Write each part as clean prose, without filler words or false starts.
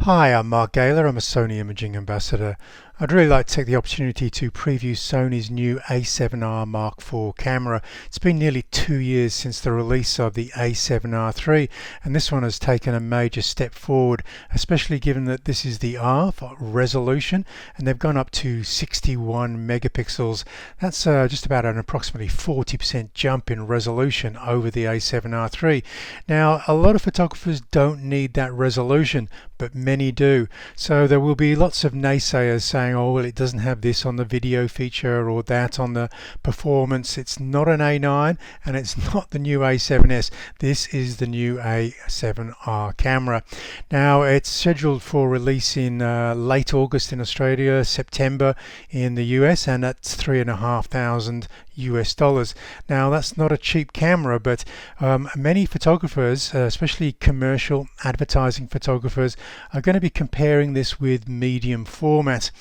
Hi, I'm Mark Gaylor. I'm a Sony Imaging Ambassador. I'd really like to take the opportunity to preview Sony's new A7R Mark IV camera. It's been nearly 2 years since the release of the A7RIV, and this one has taken a major step forward, especially given that this is the R for resolution, and they've gone up to 61 megapixels. That's just about an approximately 40% jump in resolution over the A7RIV. Now, a lot of photographers don't need that resolution, but many do. So there will be lots of naysayers saying, oh, well, it doesn't have this on the video feature or that on the performance. It's not an A9 and it's not the new A7S. This is the new A7R camera. Now, it's scheduled for release in late August in Australia, September in the US, and that's $3,500 US. Now, that's not a cheap camera, but many photographers, especially commercial advertising photographers, are going to be comparing this with medium format.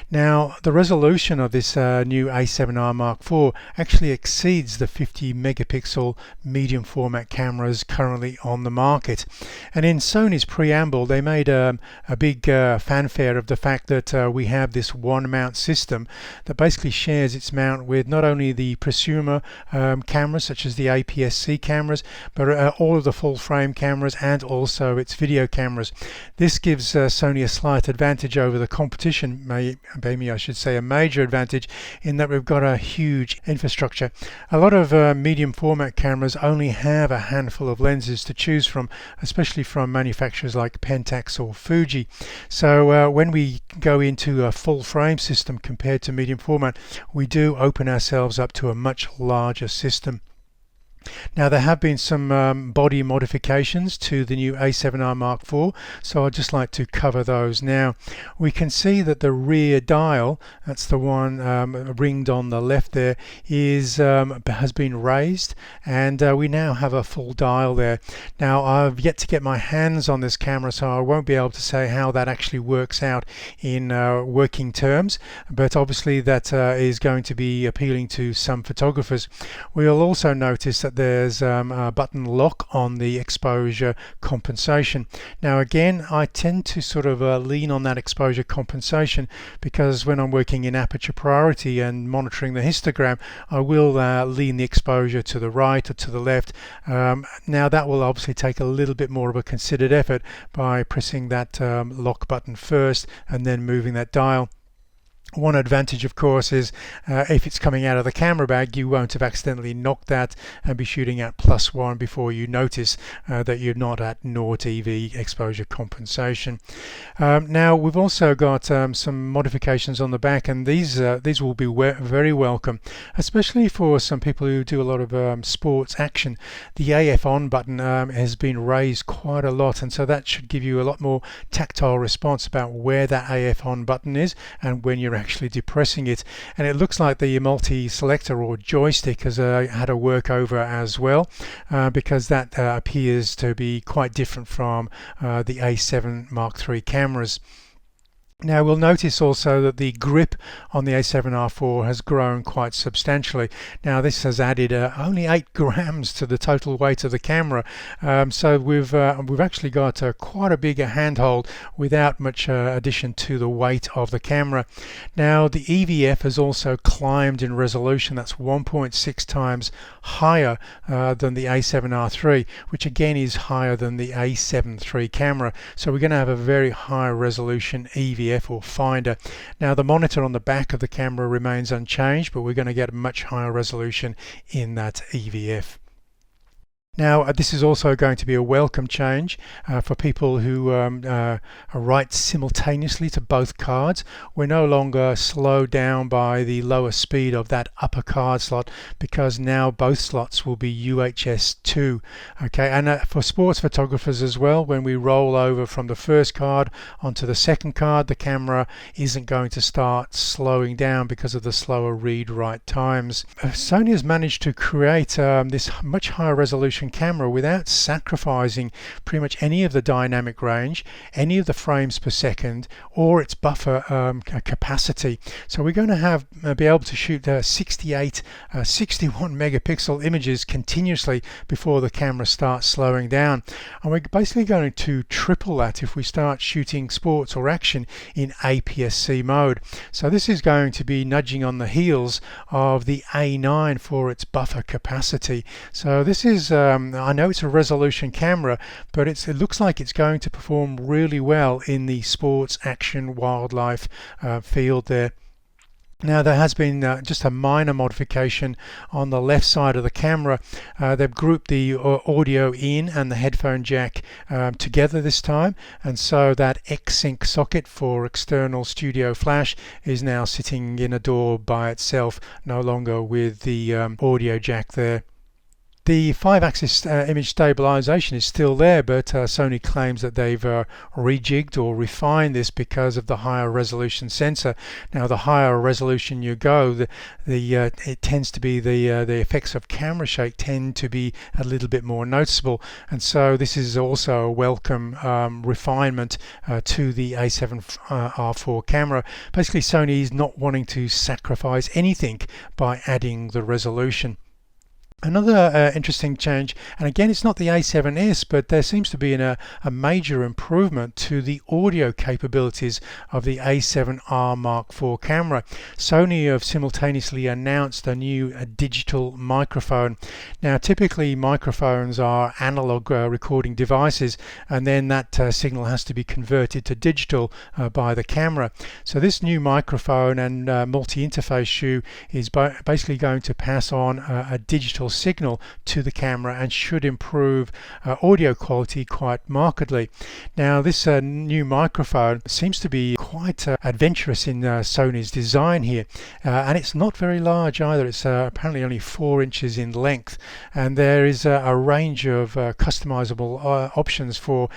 Now, the resolution of this new A7R Mark IV actually exceeds the 50 megapixel medium format cameras currently on the market. And in Sony's preamble, they made a big fanfare of the fact that we have this one mount system that basically shares its mount with not only the prosumer cameras such as the APS-C cameras, but all of the full frame cameras and also its video cameras. This gives Sony a slight advantage over the competition, maybe I should say a major advantage, in that we've got a huge infrastructure. A lot of medium format cameras only have a handful of lenses to choose from, especially from manufacturers like Pentax or Fuji. So when we go into a full frame system compared to medium format, we do open ourselves up to a much larger system. Now, there have been some body modifications to the new A7R Mark IV, so I'd just like to cover those now. We can see that the rear dial, that's the one ringed on the left there, has been raised, and we now have a full dial there. Now, I've yet to get my hands on this camera, so I won't be able to say how that actually works out in working terms, but obviously that is going to be appealing to some photographers. We'll also notice that there's a button lock on the exposure compensation. Now, again, I tend to sort of lean on that exposure compensation because when I'm working in aperture priority and monitoring the histogram, I will lean the exposure to the right or to the left. Now, that will obviously take a little bit more of a considered effort by pressing that lock button first and then moving that dial. One advantage, of course, is if it's coming out of the camera bag, you won't have accidentally knocked that and be shooting at +1 before you notice that you're not at 0 EV exposure compensation. Now, we've also got some modifications on the back, and these will be very welcome, especially for some people who do a lot of sports action. The AF on button has been raised quite a lot, and so that should give you a lot more tactile response about where that AF on button is and when you're actually depressing it. And it looks like the multi-selector or joystick has had a workover as well, because that appears to be quite different from the A7 Mark III cameras. Now, we'll notice also that the grip on the A7R IV has grown quite substantially. Now, this has added only 8 grams to the total weight of the camera, so we've actually got quite a bigger handhold without much addition to the weight of the camera. Now, the EVF has also climbed in resolution. That's 1.6 times higher than the A7R III, which again is higher than the A7 III camera. So we're going to have a very high resolution EVF or finder. Now, the monitor on the back of the camera remains unchanged, but we're going to get a much higher resolution in that EVF. Now, this is also going to be a welcome change for people who write simultaneously to both cards. We're no longer slowed down by the lower speed of that upper card slot, because now both slots will be UHS 2. Okay, and for sports photographers as well, when we roll over from the first card onto the second card, the camera isn't going to start slowing down because of the slower read-write times. Sony has managed to create this much higher resolution resolution camera without sacrificing pretty much any of the dynamic range, any of the frames per second, or its buffer capacity. So we're going to have be able to shoot 61 megapixel images continuously before the camera starts slowing down, and we're basically going to triple that if we start shooting sports or action in APS-C mode. So this is going to be nudging on the heels of the A9 for its buffer capacity. So this is I know it's a resolution camera, but it looks like it's going to perform really well in the sports, action, wildlife field there. Now there has been just a minor modification on the left side of the camera. They've grouped the audio in and the headphone jack together this time, and so that X-Sync socket for external studio flash is now sitting in a door by itself, no longer with the audio jack there. The 5-axis image stabilization is still there, but Sony claims that they've rejigged or refined this because of the higher resolution sensor. Now, the higher resolution you go, it tends to be the effects of camera shake tend to be a little bit more noticeable, and so this is also a welcome refinement to the A7R4 camera. Basically, Sony is not wanting to sacrifice anything by adding the resolution. Another interesting change, and again it's not the A7S, but there seems to be a major improvement to the audio capabilities of the A7R Mark IV camera. Sony have simultaneously announced a new digital microphone. Now typically microphones are analog recording devices, and then that signal has to be converted to digital by the camera. So this new microphone and multi-interface shoe is basically going to pass on a digital signal to the camera and should improve audio quality quite markedly. Now this new microphone seems to be quite adventurous in Sony's design here, and it's not very large either. It's apparently only 4 inches in length, and there is a range of customizable options for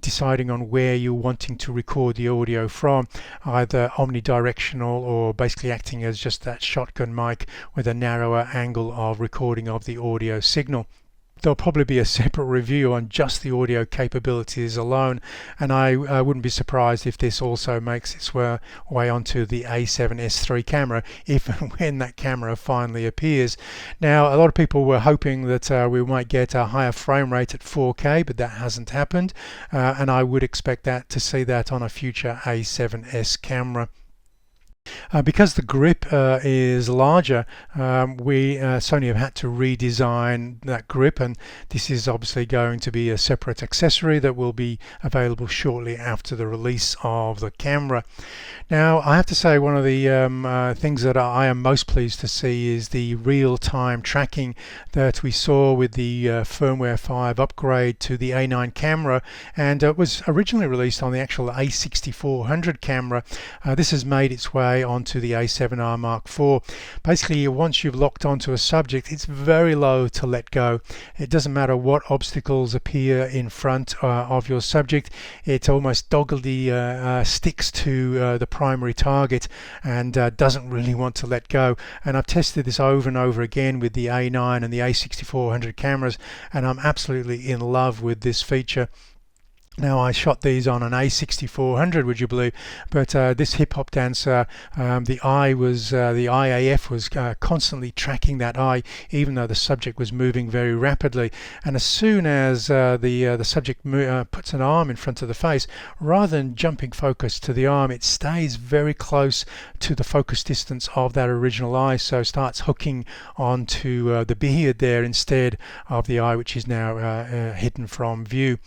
deciding on where you're wanting to record the audio from, either omnidirectional or basically acting as just that shotgun mic with a narrower angle of recording of the audio signal. There'll probably be a separate review on just the audio capabilities alone, and I wouldn't be surprised if this also makes its way onto the A7S III camera if and when that camera finally appears. Now a lot of people were hoping that we might get a higher frame rate at 4K, but that hasn't happened, and I would expect to see that on a future A7S camera. Because the grip is larger, Sony have had to redesign that grip, and this is obviously going to be a separate accessory that will be available shortly after the release of the camera. Now I have to say, one of the things that I am most pleased to see is the real-time tracking that we saw with the firmware 5 upgrade to the A9 camera, and it was originally released on the actual A6400 camera. This has made its way onto the A7R Mark IV. Basically, once you've locked onto a subject, it's very low to let go. It doesn't matter what obstacles appear in front of your subject, it almost doggedly sticks to the primary target and doesn't really want to let go. And I've tested this over and over again with the A9 and the A6400 cameras, and I'm absolutely in love with this feature. Now I shot these on an A6400, would you believe? But this hip hop dancer, the IAF was constantly tracking that eye, even though the subject was moving very rapidly. And as soon as the subject puts an arm in front of the face, rather than jumping focus to the arm, it stays very close to the focus distance of that original eye, so starts hooking onto the beard there instead of the eye, which is now hidden from view.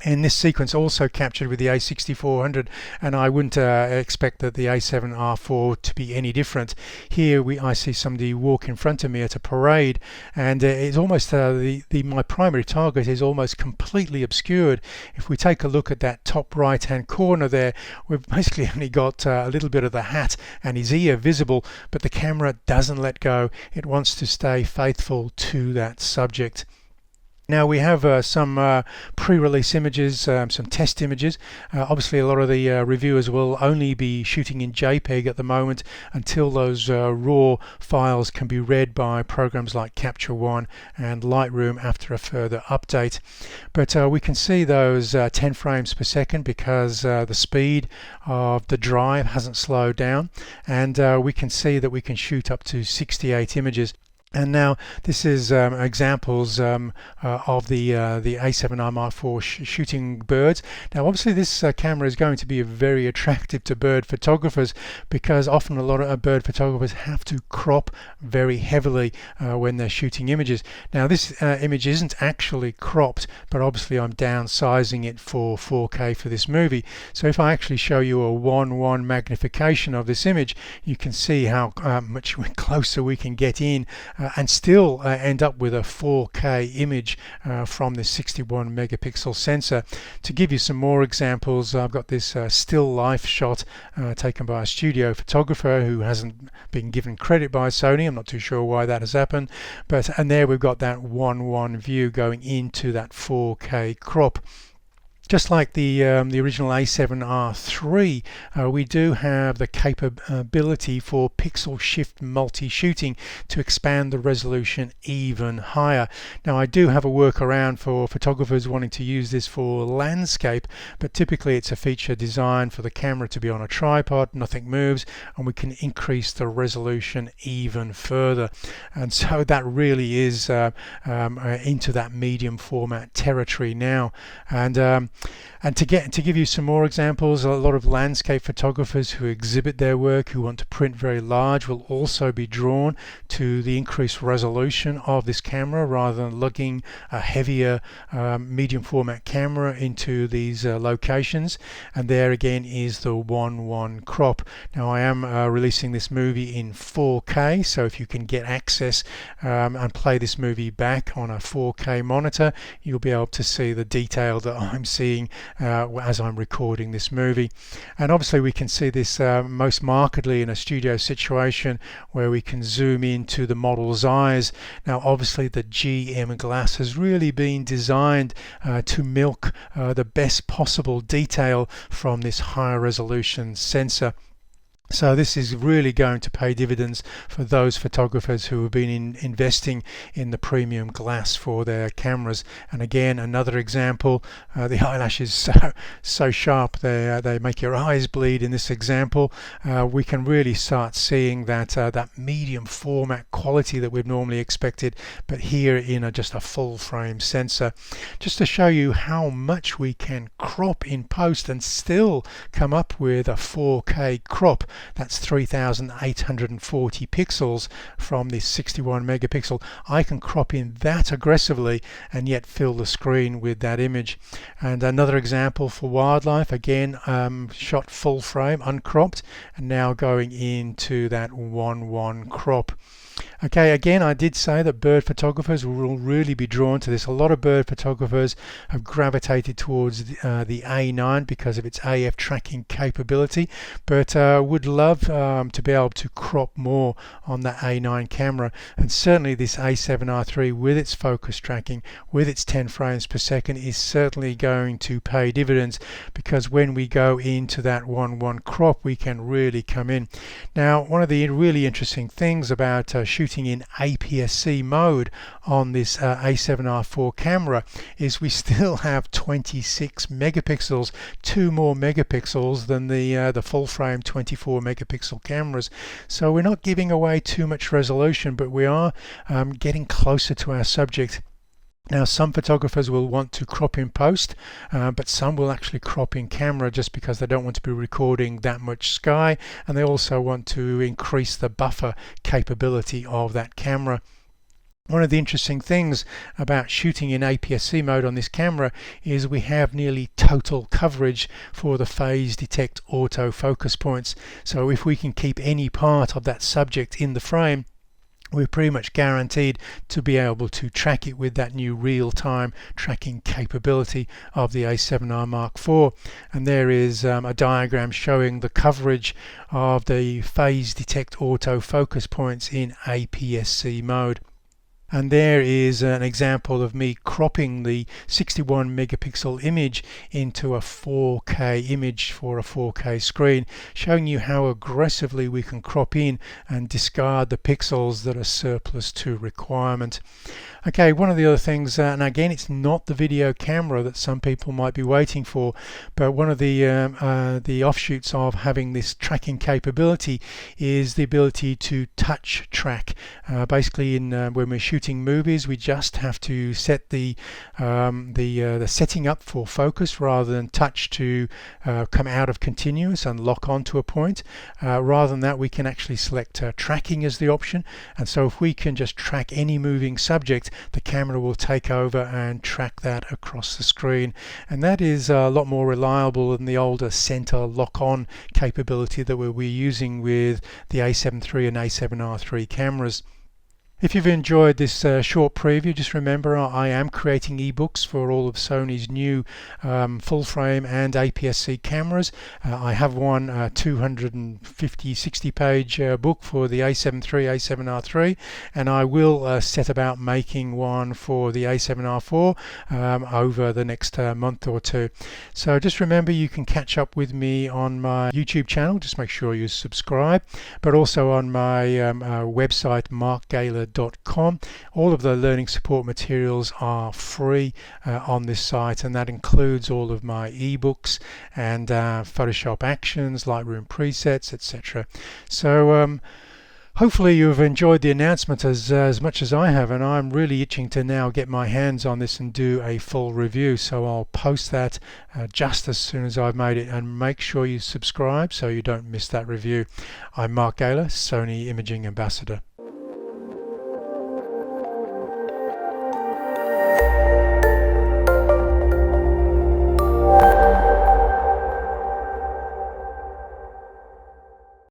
And this sequence also captured with the A6400, and I wouldn't expect that the A7R4 to be any different. Here I see somebody walk in front of me at a parade, and it's almost my primary target is almost completely obscured. If we take a look at that top right hand corner there, we've basically only got a little bit of the hat and his ear visible, but the camera doesn't let go. It wants to stay faithful to that subject. Now we have some pre-release images, some test images. Obviously a lot of the reviewers will only be shooting in JPEG at the moment until those raw files can be read by programs like Capture One and Lightroom after a further update. But we can see those 10 frames per second because the speed of the drive hasn't slowed down, and we can see that we can shoot up to 68 images. And now this is examples of the A7R Mark IV shooting birds. Now obviously this camera is going to be very attractive to bird photographers because often a lot of bird photographers have to crop very heavily when they're shooting images. Now this image isn't actually cropped, but obviously I'm downsizing it for 4K for this movie. So if I actually show you a 1:1 magnification of this image, you can see how much closer we can get in and still end up with a 4K image from this 61 megapixel sensor. To give you some more examples, I've got this still life shot taken by a studio photographer who hasn't been given credit by Sony. I'm not too sure why that has happened, and there we've got that 1:1 view going into that 4K crop. Just like the original A7RIV, we do have the capability for pixel shift multi-shooting to expand the resolution even higher. Now I do have a workaround for photographers wanting to use this for landscape, but typically it's a feature designed for the camera to be on a tripod, nothing moves, and we can increase the resolution even further. And so that really is into that medium format territory now. And to give you some more examples, a lot of landscape photographers who exhibit their work, who want to print very large, will also be drawn to the increased resolution of this camera rather than lugging a heavier medium format camera into these locations. And there again is the 1:1 crop. Now I am releasing this movie in 4K, so if you can get access and play this movie back on a 4K monitor, you'll be able to see the detail that I'm seeing as I'm recording this movie. And obviously we can see this most markedly in a studio situation where we can zoom into the model's eyes. Now obviously the GM glass has really been designed to milk the best possible detail from this higher resolution sensor. So this is really going to pay dividends for those photographers who have been investing in the premium glass for their cameras. And again, another example, the eyelashes so sharp they make your eyes bleed in this example. We can really start seeing that medium format quality that we've normally expected, but here in just a full frame sensor. Just to show you how much we can crop in post and still come up with a 4K crop. That's 3,840 pixels from this 61 megapixel. I can crop in that aggressively and yet fill the screen with that image. And another example for wildlife, again shot full frame, uncropped, and now going into that 1:1 crop. Okay, again, I did say that bird photographers will really be drawn to this. A lot of bird photographers have gravitated towards the A9 because of its AF tracking capability, but would love to be able to crop more on that A9 camera. And certainly this A7R3 with its focus tracking, with its 10 frames per second, is certainly going to pay dividends, because when we go into that 1:1 crop, we can really come in. Now, one of the really interesting things about shooting in APS-C mode on this A7R4 camera is we still have 26 megapixels, 2 more megapixels than the full frame 24 megapixel cameras. So we're not giving away too much resolution, but we are getting closer to our subject. Now some photographers will want to crop in post, but some will actually crop in camera just because they don't want to be recording that much sky, and they also want to increase the buffer capability of that camera. One of the interesting things about shooting in APS-C mode on this camera is we have nearly total coverage for the phase detect autofocus points. So if we can keep any part of that subject in the frame, we're pretty much guaranteed to be able to track it with that new real-time tracking capability of the A7R Mark IV. And there is a diagram showing the coverage of the phase detect autofocus points in APS-C mode. And there is an example of me cropping the 61 megapixel image into a 4K image for a 4K screen, showing you how aggressively we can crop in and discard the pixels that are surplus to requirement. Okay, one of the other things, and again, it's not the video camera that some people might be waiting for, but one of the offshoots of having this tracking capability is the ability to touch track. Basically, when we're shooting movies, we just have to set the setting up for focus rather than touch to come out of continuous and lock onto a point. Rather than that, we can actually select tracking as the option, and so if we can just track any moving subject, the camera will take over and track that across the screen, and that is a lot more reliable than the older center lock-on capability that we're using with the A7 III and A7R III cameras. If you've enjoyed this short preview, just remember I am creating ebooks for all of Sony's new full frame and APS-C cameras. I have one 250-60 page book for the A7 III, A7R III, and I will set about making one for the A7R4 over the next month or two. So just remember, you can catch up with me on my YouTube channel. Just make sure you subscribe, but also on my website, markgaylor.com. All of the learning support materials are free on this site, and that includes all of my ebooks and Photoshop actions, Lightroom presets, etc. So hopefully you've enjoyed the announcement as much as I have, and I'm really itching to now get my hands on this and do a full review. So I'll post that just as soon as I've made it, and make sure you subscribe so you don't miss that review. I'm Mark Gaylor, Sony Imaging Ambassador.